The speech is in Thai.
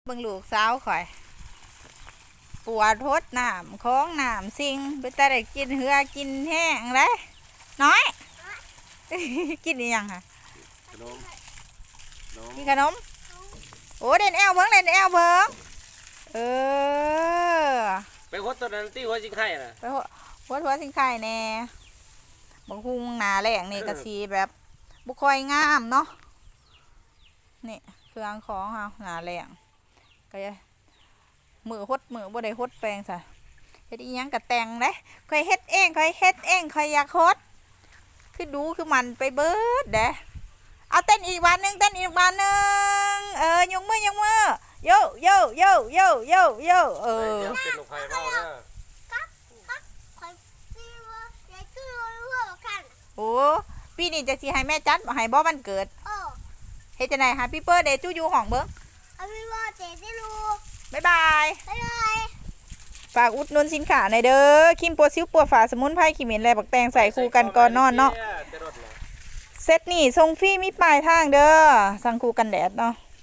เบิ่งลูกสาวข่อยปวดทดน้ำของน้ำสิงไปแต่ได้กินเหือกินแห้งเลยน้อย กินอีหยังค่ะขนมกินขนมโอ้เด่นแอวเบิ้งเด่นแอวเบิ้งเออไปฮดตัวนั้นที่หัวจิงไข่น่ะไปหัวสิงไข่แน่บางคุงหนาแหลงนี่กะสีแบบบุคอยงามเนาะนี่เครื่องของเฮาหนาแหลงก็มือหดมือบ่ได้หดแปลงซะเฮ็ดอีหยังกะแต่งเด้ค่อยเฮ็ดเองค่อยเฮ็ดเองค่อยอยากหดคือดูคือมันไปเบิดเด้เอาเต้นอีกวันนึงเต้นอีกวันนึงยกมือยกมือโยโยโยโยโยโยเป็นลูกไข่เมาเด้อโอ้ปีนี้จะสิให้แม่จัดให้บ่วันเกิดเฮ็ดจังได๋ฮะพี่เปิ้ลเดจูอยู่ห้องเบิ่งพี่ว่าเจ๊ได้รู้บ๊ายบาย บ๊ายบาย ฝากอุดหนุนสินค้าหน่อยเด้อครีมปวดซิ้วปวดฝาสมุนไพรขี้เหม็นและบักแตงใส่คู่กันก่อนนอนเนาะเซตนี่ส่งฟรีมีปลายทางเด้อสั่งคู่กันแดดเนาะ